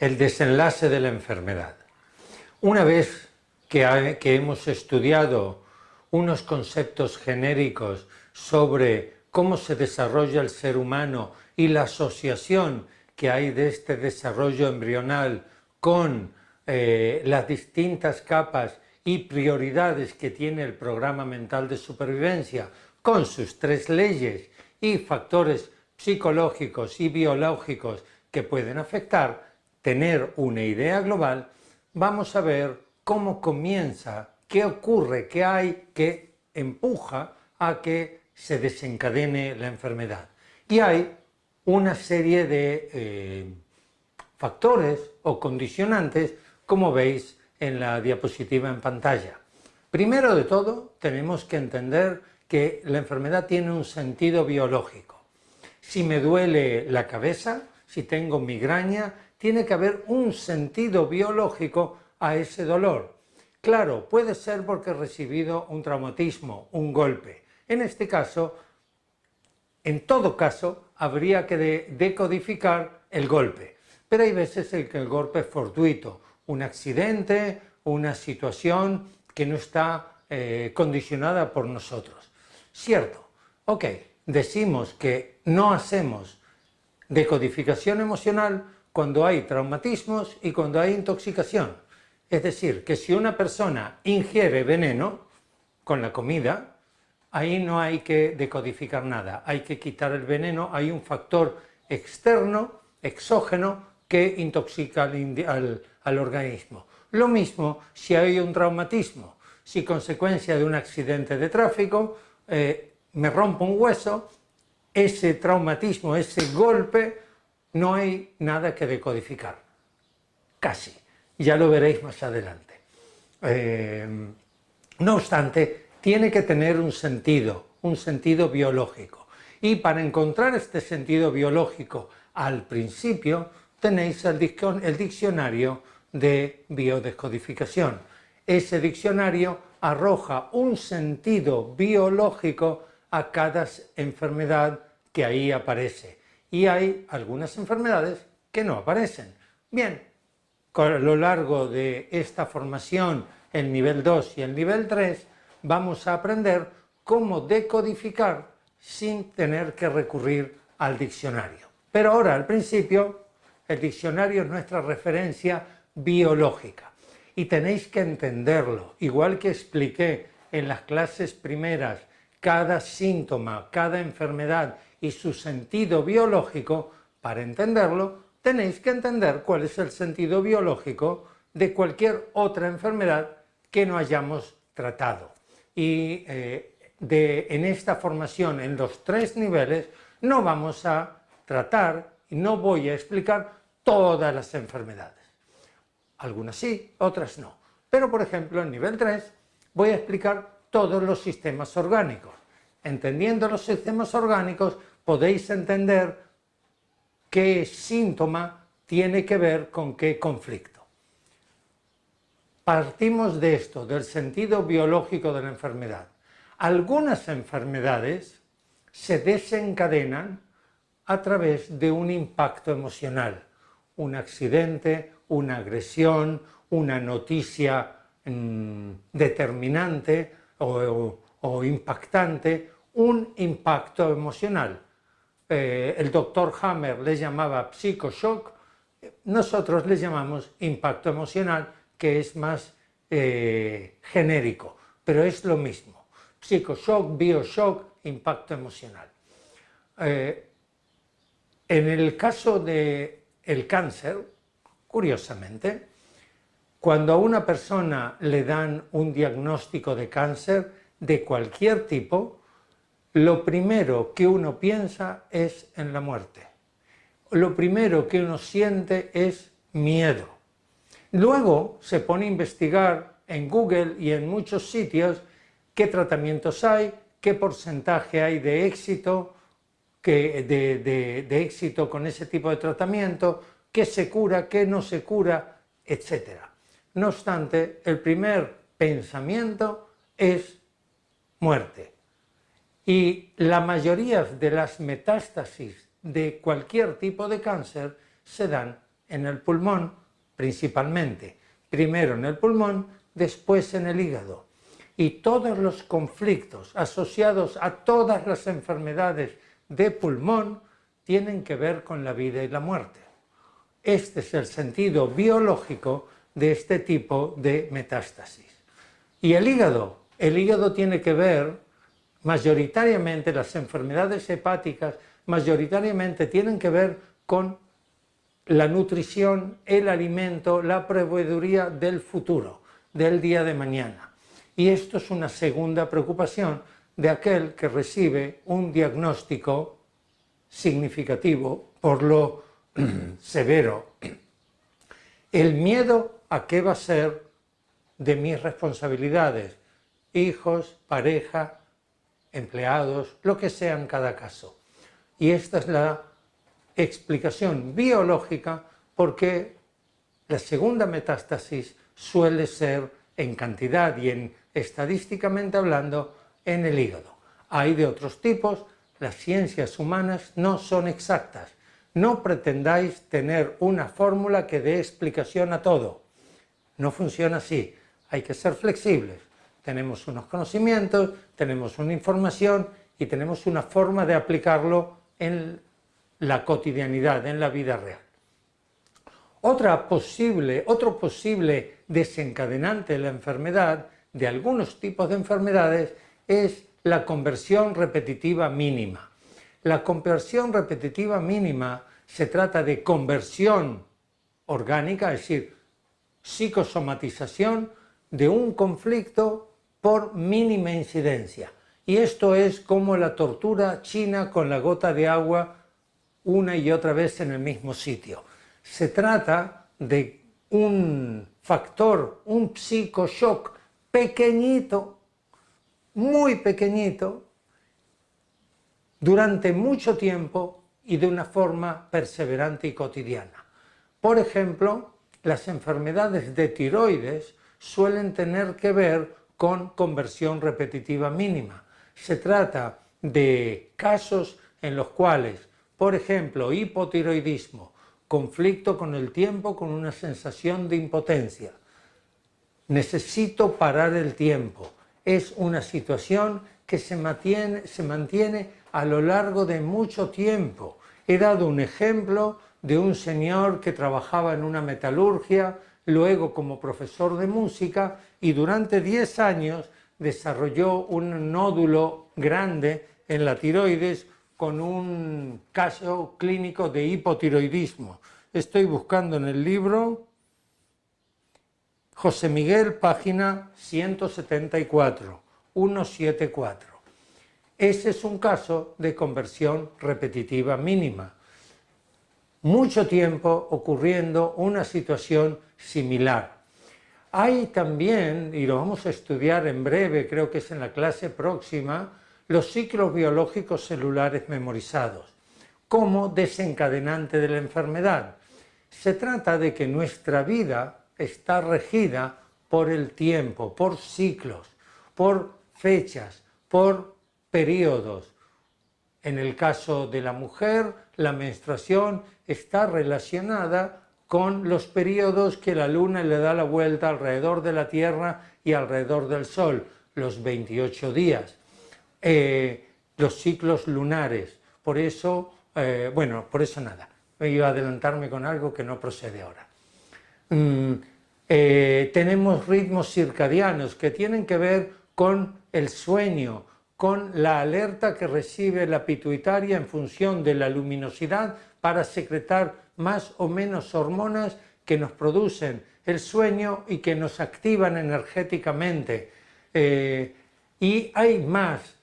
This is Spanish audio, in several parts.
el desenlace de la enfermedad. Una vez que hemos estudiado unos conceptos genéricos sobre cómo se desarrolla el ser humano y la asociación que hay de este desarrollo embrional con las distintas capas y prioridades que tiene el programa mental de supervivencia, con sus 3 leyes y factores psicológicos y biológicos que pueden afectar, tener una idea global, vamos a ver cómo comienza, qué ocurre, qué hay que empuja a que se desencadene la enfermedad. Y hay una serie de factores o condicionantes, como veis en la diapositiva en pantalla. Primero de todo, tenemos que entender que la enfermedad tiene un sentido biológico. Si me duele la cabeza, si tengo migraña, tiene que haber un sentido biológico a ese dolor. Claro, puede ser porque he recibido un traumatismo, un golpe. En este caso, en todo caso, habría que decodificar el golpe. Pero hay veces en que el golpe es fortuito, un accidente, una situación que no está condicionada por nosotros. Cierto, ok, decimos que no hacemos decodificación emocional cuando hay traumatismos y cuando hay intoxicación. Es decir, que si una persona ingiere veneno con la comida, ahí no hay que decodificar nada, hay que quitar el veneno, hay un factor externo, exógeno, que intoxica al organismo. Lo mismo si hay un traumatismo, si consecuencia de un accidente de tráfico me rompo un hueso, ese traumatismo, ese golpe, no hay nada que decodificar, casi, ya lo veréis más adelante. No obstante, tiene que tener un sentido biológico. Y para encontrar este sentido biológico al principio, tenéis el diccionario de biodescodificación. Ese diccionario arroja un sentido biológico a cada enfermedad que ahí aparece. Y hay algunas enfermedades que no aparecen. Bien, a lo largo de esta formación, el nivel 2 y el nivel 3, vamos a aprender cómo decodificar sin tener que recurrir al diccionario. Pero ahora, al principio, el diccionario es nuestra referencia biológica y tenéis que entenderlo, igual que expliqué en las clases primeras cada síntoma, cada enfermedad y su sentido biológico. Para entenderlo, tenéis que entender cuál es el sentido biológico de cualquier otra enfermedad que no hayamos tratado. Y en esta formación, en los 3 niveles, no vamos a tratar y no voy a explicar todas las enfermedades. Algunas sí, otras no. Pero, por ejemplo, en nivel 3 voy a explicar todos los sistemas orgánicos. Entendiendo los sistemas orgánicos, podéis entender qué síntoma tiene que ver con qué conflicto. Partimos de esto, del sentido biológico de la enfermedad. Algunas enfermedades se desencadenan a través de un impacto emocional, un accidente, una agresión, una noticia determinante o impactante, un impacto emocional. El doctor Hammer le llamaba psicoshock, nosotros le llamamos impacto emocional, que es más genérico, pero es lo mismo. Psicoshock, bioshock, impacto emocional. En el caso del cáncer, curiosamente, cuando a una persona le dan un diagnóstico de cáncer de cualquier tipo, lo primero que uno piensa es en la muerte. Lo primero que uno siente es miedo. Luego se pone a investigar en Google y en muchos sitios qué tratamientos hay, qué porcentaje hay de éxito, de éxito con ese tipo de tratamiento, qué se cura, qué no se cura, etc. No obstante, el primer pensamiento es muerte. Y la mayoría de las metástasis de cualquier tipo de cáncer se dan en el pulmón principalmente. Primero en el pulmón, después en el hígado. Y todos los conflictos asociados a todas las enfermedades de pulmón tienen que ver con la vida y la muerte. Este es el sentido biológico de este tipo de metástasis. Y el hígado tiene que ver mayoritariamente, las enfermedades hepáticas mayoritariamente tienen que ver con la nutrición, el alimento, la proveeduría del futuro, del día de mañana. Y esto es una segunda preocupación de aquel que recibe un diagnóstico significativo por lo severo. El miedo a qué va a ser de mis responsabilidades, hijos, pareja, empleados, lo que sea en cada caso. Y esta es la explicación biológica porque la segunda metástasis suele ser en cantidad y estadísticamente hablando en el hígado. Hay de otros tipos, las ciencias humanas no son exactas. No pretendáis tener una fórmula que dé explicación a todo. No funciona así. Hay que ser flexibles. Tenemos unos conocimientos, tenemos una información y tenemos una forma de aplicarlo en la cotidianidad, en la vida real. Otro posible desencadenante de la enfermedad, de algunos tipos de enfermedades, es la conversión repetitiva mínima. La conversión repetitiva mínima se trata de conversión orgánica, es decir, psicosomatización de un conflicto por mínima incidencia. Y esto es como la tortura china con la gota de agua una y otra vez en el mismo sitio. Se trata de un factor, un psicoshock pequeñito, muy pequeñito, durante mucho tiempo y de una forma perseverante y cotidiana. Por ejemplo, las enfermedades de tiroides suelen tener que ver con conversión repetitiva mínima. Se trata de casos en los cuales, por ejemplo, hipotiroidismo, conflicto con el tiempo, con una sensación de impotencia. Necesito parar el tiempo. Es una situación que se mantiene a lo largo de mucho tiempo. He dado un ejemplo de un señor que trabajaba en una metalurgia, luego como profesor de música, y durante 10 años desarrolló un nódulo grande en la tiroides con un caso clínico de hipotiroidismo. Estoy buscando en el libro José Miguel, página 174, 174. Ese es un caso de conversión repetitiva mínima. Mucho tiempo ocurriendo una situación similar. Hay también, y lo vamos a estudiar en breve, creo que es en la clase próxima, los ciclos biológicos celulares memorizados, como desencadenante de la enfermedad. Se trata de que nuestra vida está regida por el tiempo, por ciclos, por fechas, por periodos. En el caso de la mujer, la menstruación está relacionada con los periodos que la luna le da la vuelta alrededor de la Tierra y alrededor del Sol, los 28 días. Los ciclos lunares. Por eso, por eso nada. Iba a adelantarme con algo que no procede ahora. Tenemos ritmos circadianos que tienen que ver con el sueño, con la alerta que recibe la pituitaria en función de la luminosidad para secretar más o menos hormonas que nos producen el sueño y que nos activan energéticamente. Y hay más.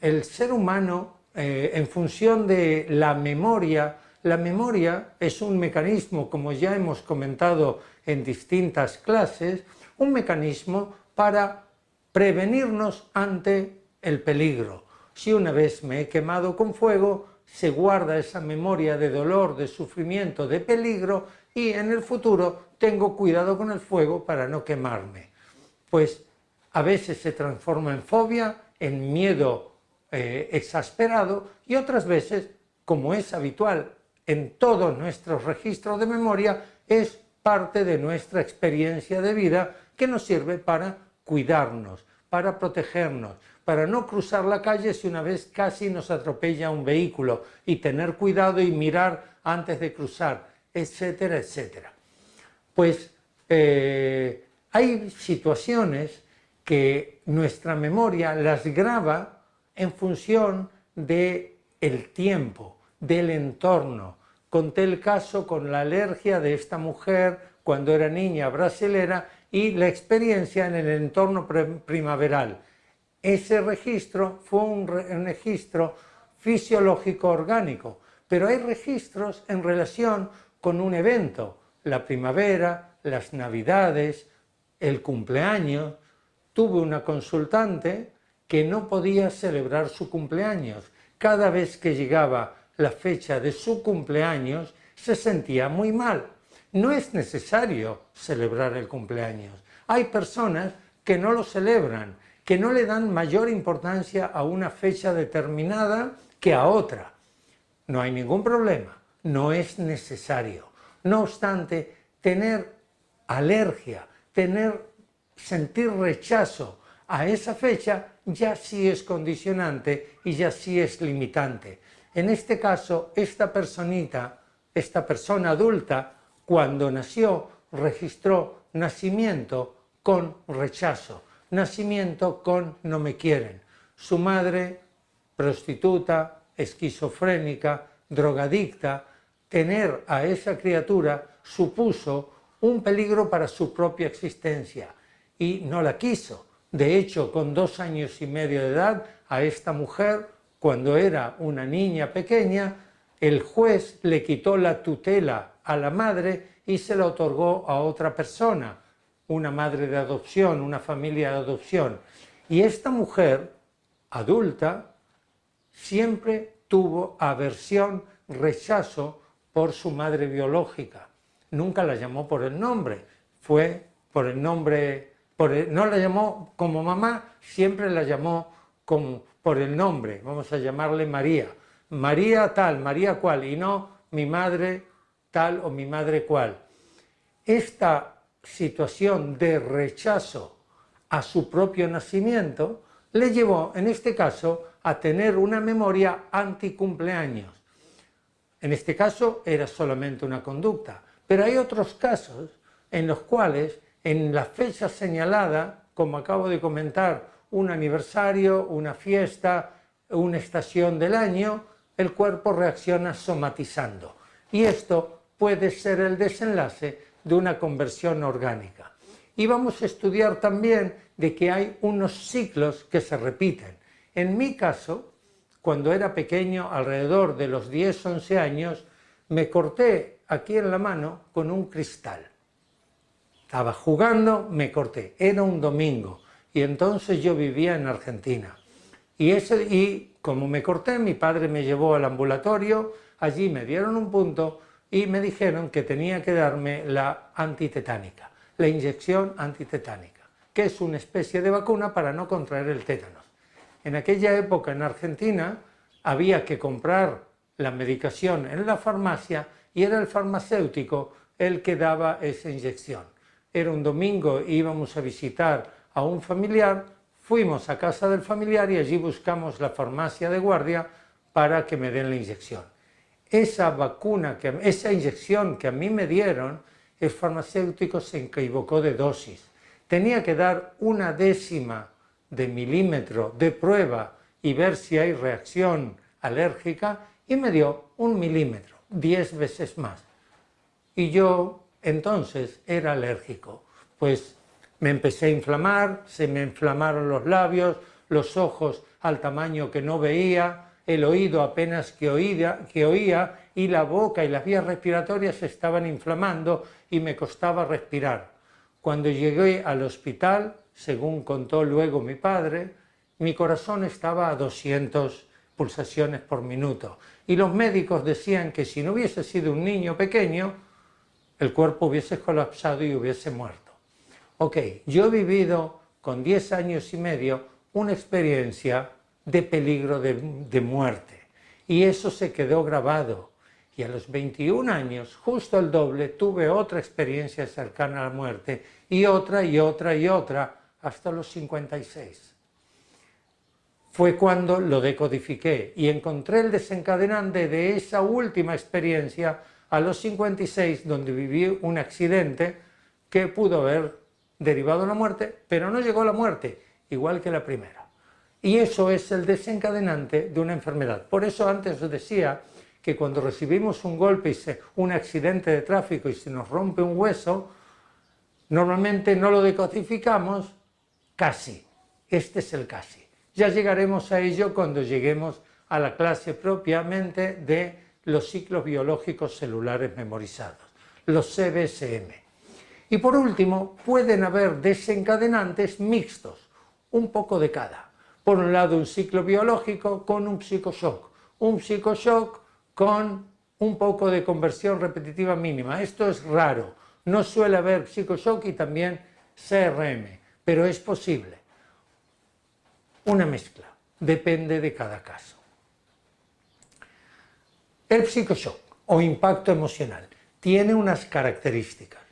El ser humano, en función de la memoria es un mecanismo, como ya hemos comentado en distintas clases, un mecanismo para prevenirnos ante el peligro. Si una vez me he quemado con fuego, se guarda esa memoria de dolor, de sufrimiento, de peligro, y en el futuro tengo cuidado con el fuego para no quemarme. Pues a veces se transforma en fobia, en miedo exasperado, y otras veces, como es habitual en todos nuestros registros de memoria es parte de nuestra experiencia de vida que nos sirve para cuidarnos, para protegernos, para no cruzar la calle si una vez casi nos atropella un vehículo y tener cuidado y mirar antes de cruzar, etcétera, etcétera. Pues hay situaciones que nuestra memoria las graba en función del tiempo, del entorno. Conté el caso con la alergia de esta mujer cuando era niña brasilera y la experiencia en el entorno primaveral. Ese registro fue un registro fisiológico orgánico, pero hay registros en relación con un evento, la primavera, las navidades, el cumpleaños. Tuve una consultante que no podía celebrar su cumpleaños. Cada vez que llegaba la fecha de su cumpleaños se sentía muy mal. No es necesario celebrar el cumpleaños. Hay personas que no lo celebran, que no le dan mayor importancia a una fecha determinada que a otra. No hay ningún problema, no es necesario. No obstante, tener alergia, sentir rechazo a esa fecha ya sí es condicionante y ya sí es limitante. En este caso, esta persona adulta, cuando nació, registró nacimiento con rechazo, nacimiento con no me quieren. Su madre, prostituta, esquizofrénica, drogadicta, tener a esa criatura supuso un peligro para su propia existencia y no la quiso. De hecho, con 2 años y medio de edad, a esta mujer, cuando era una niña pequeña, el juez le quitó la tutela a la madre y se la otorgó a otra persona, una madre de adopción, una familia de adopción. Y esta mujer, adulta, siempre tuvo aversión, rechazo por su madre biológica. Nunca la llamó por el nombre, fue por el nombre, no la llamó como mamá, siempre la llamó por el nombre, vamos a llamarle María. María tal, María cual, y no mi madre tal o mi madre cual. Esta situación de rechazo a su propio nacimiento le llevó, en este caso, a tener una memoria anticumpleaños. En este caso era solamente una conducta, pero hay otros casos en los cuales en la fecha señalada, como acabo de comentar, un aniversario, una fiesta, una estación del año, el cuerpo reacciona somatizando. Y esto puede ser el desenlace de una conversión orgánica. Y vamos a estudiar también de que hay unos ciclos que se repiten. En mi caso, cuando era pequeño, alrededor de los 10-11 años, me corté aquí en la mano con un cristal. Estaba jugando, me corté. Era un domingo y entonces yo vivía en Argentina. Y como me corté, mi padre me llevó al ambulatorio, allí me dieron un punto y me dijeron que tenía que darme la antitetánica, la inyección antitetánica, que es una especie de vacuna para no contraer el tétanos. En aquella época en Argentina había que comprar la medicación en la farmacia y era el farmacéutico el que daba esa inyección. Era un domingo, íbamos a visitar a un familiar, fuimos a casa del familiar y allí buscamos la farmacia de guardia para que me den la inyección. Esa inyección que a mí me dieron, el farmacéutico se equivocó de dosis. Tenía que dar 1/10 de milímetro de prueba y ver si hay reacción alérgica y me dio 1 milímetro, 10 veces más. Y yo entonces era alérgico, pues me empecé a inflamar, se me inflamaron los labios, los ojos al tamaño que no veía, el oído apenas que oía y la boca y las vías respiratorias se estaban inflamando y me costaba respirar. Cuando llegué al hospital, según contó luego mi padre, mi corazón estaba a 200 pulsaciones por minuto y los médicos decían que si no hubiese sido un niño pequeño, el cuerpo hubiese colapsado y hubiese muerto. Ok, yo he vivido con 10 años y medio una experiencia de peligro de muerte y eso se quedó grabado. Y a los 21 años, justo el doble, tuve otra experiencia cercana a la muerte, y otra, y otra, y otra, hasta los 56. Fue cuando lo decodifiqué y encontré el desencadenante de esa última experiencia a los 56, donde viví un accidente que pudo haber derivado en la muerte, pero no llegó a la muerte, igual que la primera. Y eso es el desencadenante de una enfermedad. Por eso antes os decía que cuando recibimos un golpe, un accidente de tráfico y se nos rompe un hueso, normalmente no lo decodificamos casi. Este es el casi. Ya llegaremos a ello cuando lleguemos a la clase propiamente de los ciclos biológicos celulares memorizados, los CBSM. Y por último, pueden haber desencadenantes mixtos, un poco de cada. Por un lado, un ciclo biológico con un psicoshock con un poco de conversión repetitiva mínima. Esto es raro, no suele haber psicoshock y también CRM, pero es posible. Una mezcla, depende de cada caso. El psicoshock o impacto emocional tiene unas características.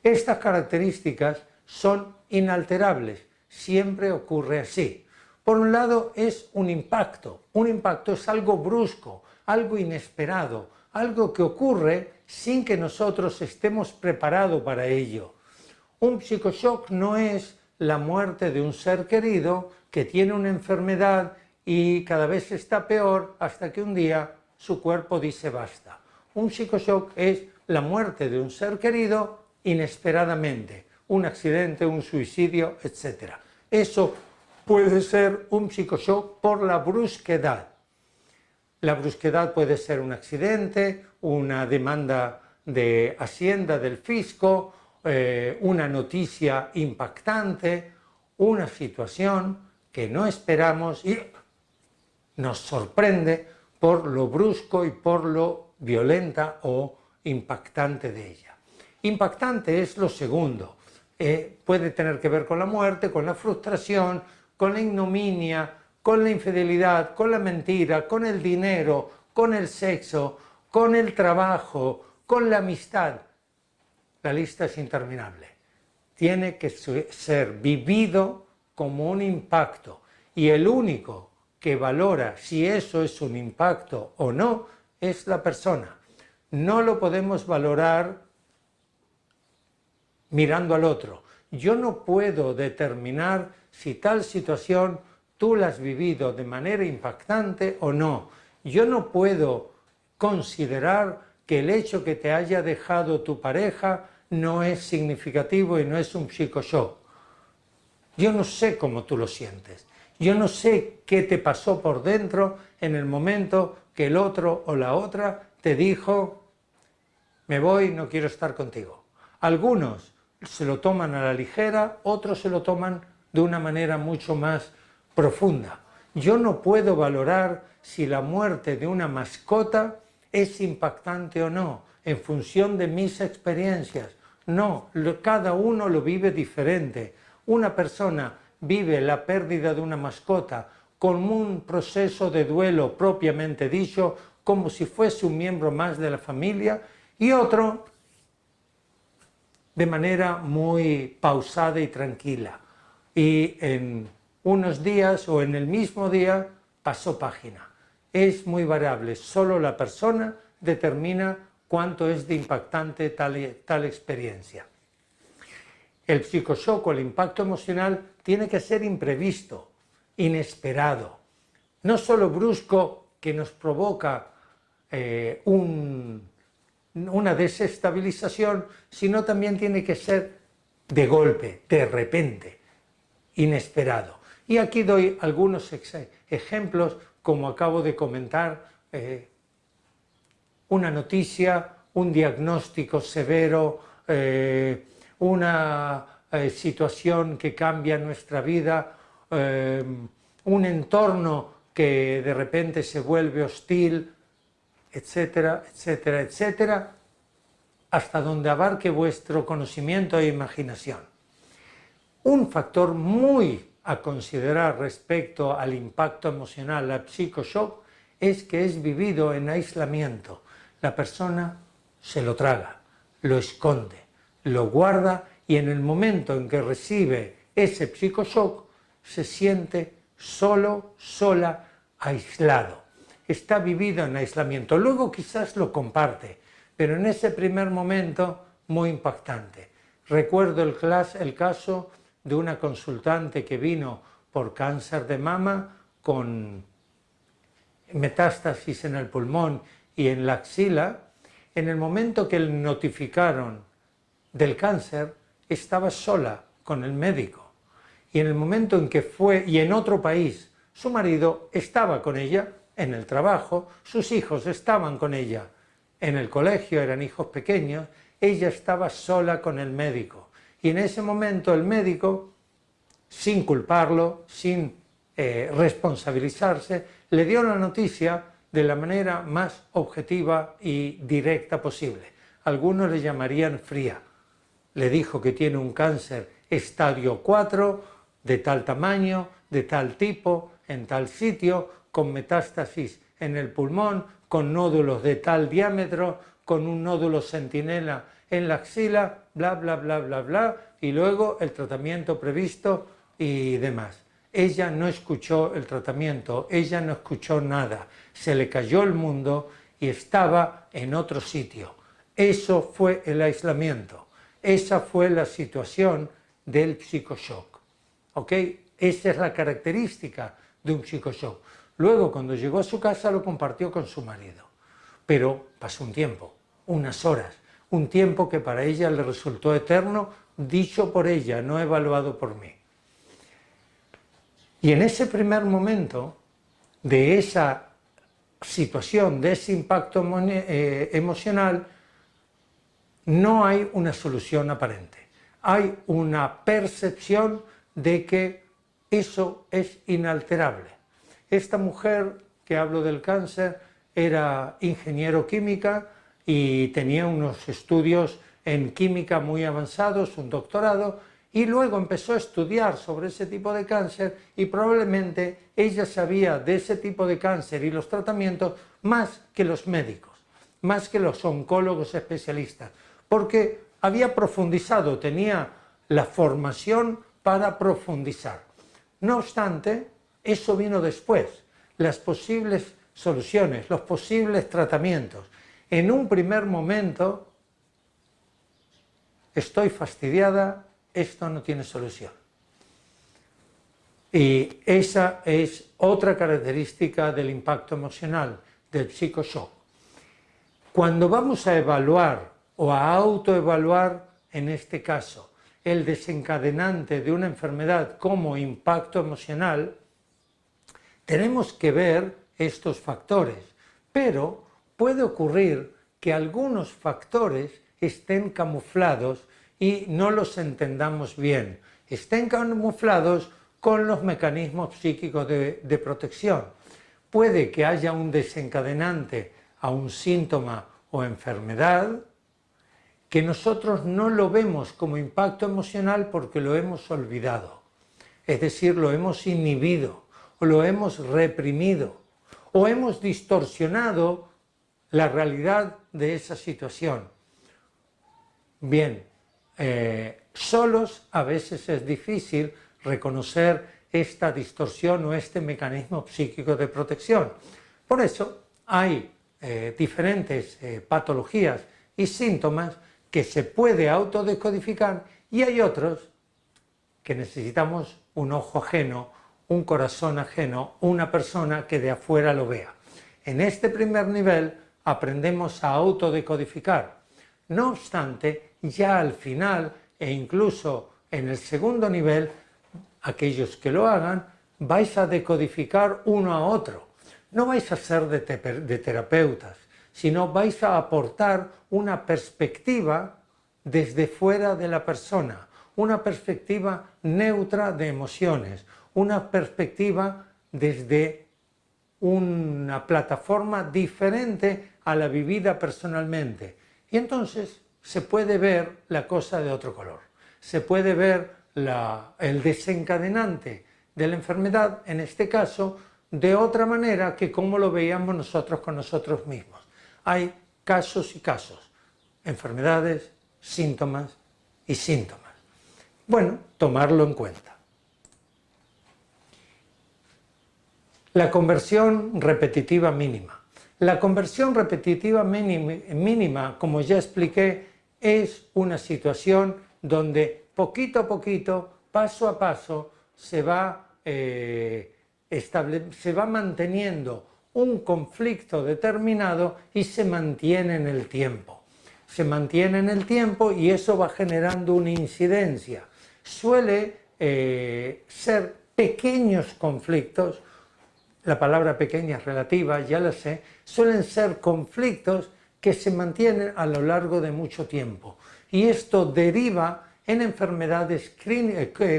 Estas características son inalterables, siempre ocurre así. Por un lado es un impacto es algo brusco, algo inesperado, algo que ocurre sin que nosotros estemos preparados para ello. Un psicoshock no es la muerte de un ser querido que tiene una enfermedad y cada vez está peor hasta que un día su cuerpo dice basta. Un psicoshock es la muerte de un ser querido inesperadamente, un accidente, un suicidio, etc. Eso puede ser un psicoshock por la brusquedad. La brusquedad puede ser un accidente, una demanda de Hacienda del fisco, una noticia impactante, una situación que no esperamos y nos sorprende por lo brusco y por lo violenta o impactante de ella. Impactante es lo segundo, puede tener que ver con la muerte, con la frustración, con la ignominia, con la infidelidad, con la mentira, con el dinero, con el sexo, con el trabajo, con la amistad. La lista es interminable. Tiene que ser vivido como un impacto y el único que valora si eso es un impacto o no es la persona. No lo podemos valorar mirando al otro. Yo no puedo determinar si tal situación tú la has vivido de manera impactante o no. Yo no puedo considerar que el hecho que te haya dejado tu pareja no es significativo y no es un psicoshock. Yo no sé cómo tú lo sientes. Yo no sé qué te pasó por dentro en el momento que el otro o la otra te dijo me voy, no quiero estar contigo. Algunos se lo toman a la ligera, otros se lo toman de una manera mucho más profunda. Yo no puedo valorar si la muerte de una mascota es impactante o no, en función de mis experiencias. No, cada uno lo vive diferente. Una persona vive la pérdida de una mascota con un proceso de duelo propiamente dicho, como si fuese un miembro más de la familia, y otro de manera muy pausada y tranquila. Y en unos días o en el mismo día pasó página. Es muy variable, solo la persona determina cuánto es de impactante tal experiencia. El psicoshock o el impacto emocional tiene que ser imprevisto, inesperado, no solo brusco que nos provoca una desestabilización, sino también tiene que ser de golpe, de repente, inesperado. Y aquí doy algunos ejemplos, como acabo de comentar, una noticia, un diagnóstico severo, una situación que cambia nuestra vida, un entorno que de repente se vuelve hostil, etcétera, etcétera, etcétera, hasta donde abarque vuestro conocimiento e imaginación. Un factor muy a considerar respecto al impacto emocional, al psicoshock, es que es vivido en aislamiento. la persona se lo traga, lo esconde, lo guarda y en el momento en que recibe ese psicoshock se siente solo, sola, aislado. Está vivido en aislamiento. Luego quizás lo comparte, pero en ese primer momento muy impactante. Recuerdo el caso de una consultante que vino por cáncer de mama con metástasis en el pulmón y en la axila. En el momento que le notificaron del cáncer, estaba sola con el médico. Y en el momento en que fue, y en otro país, su marido estaba con ella en el trabajo, sus hijos estaban con ella en el colegio, eran hijos pequeños, ella estaba sola con el médico. Y en ese momento el médico, sin culparlo, sin responsabilizarse, le dio la noticia de la manera más objetiva y directa posible. Algunos le llamarían fría. Le dijo que tiene un cáncer estadio 4, de tal tamaño, de tal tipo, en tal sitio, con metástasis en el pulmón, con nódulos de tal diámetro, con un nódulo centinela en la axila, bla, bla, bla, bla, bla, y luego el tratamiento previsto y demás. Ella no escuchó el tratamiento, ella no escuchó nada, se le cayó el mundo y estaba en otro sitio. Eso fue el aislamiento, esa fue la situación del psicoshock. ¿Ok? Esa es la característica de un psicoshock. Luego, cuando llegó a su casa, lo compartió con su marido. Pero pasó un tiempo, unas horas, un tiempo que para ella le resultó eterno, dicho por ella, no evaluado por mí. Y en ese primer momento de esa situación, de ese impacto emocional, no hay una solución aparente. Hay una percepción de que eso es inalterable. Esta mujer que hablo del cáncer era ingeniero química y tenía unos estudios en química muy avanzados, un doctorado, y luego empezó a estudiar sobre ese tipo de cáncer y probablemente ella sabía de ese tipo de cáncer y los tratamientos más que los médicos, más que los oncólogos especialistas, porque había profundizado, tenía la formación para profundizar. No obstante, eso vino después, las posibles soluciones, los posibles tratamientos. En un primer momento, estoy fastidiada, esto no tiene solución. Y esa es otra característica del impacto emocional, del psicoshock. Cuando vamos a evaluar o a autoevaluar, en este caso, el desencadenante de una enfermedad como impacto emocional, tenemos que ver estos factores, pero puede ocurrir que algunos factores estén camuflados y no los entendamos bien, estén camuflados con los mecanismos psíquicos de protección. Puede que haya un desencadenante a un síntoma o enfermedad que nosotros no lo vemos como impacto emocional porque lo hemos olvidado, es decir, lo hemos inhibido o lo hemos reprimido o hemos distorsionado la realidad de esa situación. Bien, solos a veces es difícil reconocer esta distorsión o este mecanismo psíquico de protección. Por eso hay diferentes patologías y síntomas que se puede autodecodificar y hay otros que necesitamos un ojo ajeno, un corazón ajeno, una persona que de afuera lo vea. En este primer nivel aprendemos a autodecodificar. No obstante, ya al final e incluso en el segundo nivel, aquellos que lo hagan, vais a decodificar uno a otro. No vais a ser de terapeutas, sino vais a aportar una perspectiva desde fuera de la persona, una perspectiva neutra de emociones, una perspectiva desde una plataforma diferente a la vivida personalmente. Y entonces se puede ver la cosa de otro color, se puede ver el desencadenante de la enfermedad, en este caso, de otra manera que como lo veíamos nosotros con nosotros mismos. Hay casos y casos, enfermedades, síntomas y síntomas. Bueno, tomarlo en cuenta. La conversión repetitiva mínima. La conversión repetitiva mínima, como ya expliqué, es una situación donde poquito a poquito, paso a paso, se va manteniendo un conflicto determinado y se mantiene en el tiempo. Se mantiene en el tiempo y eso va generando una incidencia. Suele ser pequeños conflictos. La palabra pequeña es relativa, ya la sé, suelen ser conflictos que se mantienen a lo largo de mucho tiempo. Y esto deriva en enfermedades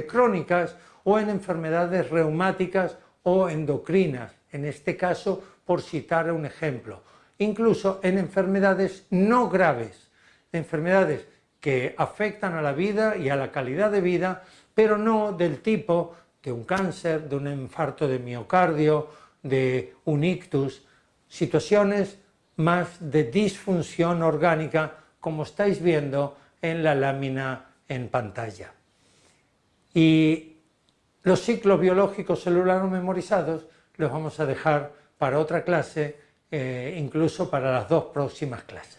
crónicas o en enfermedades reumáticas o endocrinas, en este caso, por citar un ejemplo. Incluso en enfermedades no graves, enfermedades que afectan a la vida y a la calidad de vida, pero no del tipo de un cáncer, de un infarto de miocardio, de un ictus, situaciones más de disfunción orgánica, como estáis viendo en la lámina en pantalla. Y los ciclos biológicos celulares memorizados los vamos a dejar para otra clase, incluso para las 2 próximas clases.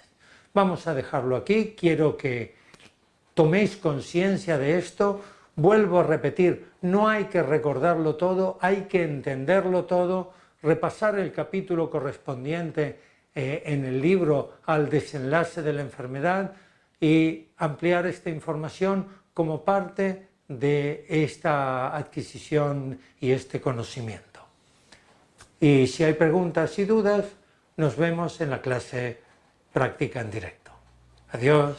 Vamos a dejarlo aquí, quiero que toméis conciencia de esto. Vuelvo a repetir, no hay que recordarlo todo, hay que entenderlo todo, repasar el capítulo correspondiente en el libro al desenlace de la enfermedad y ampliar esta información como parte de esta adquisición y este conocimiento. Y si hay preguntas y dudas, nos vemos en la clase práctica en directo. Adiós.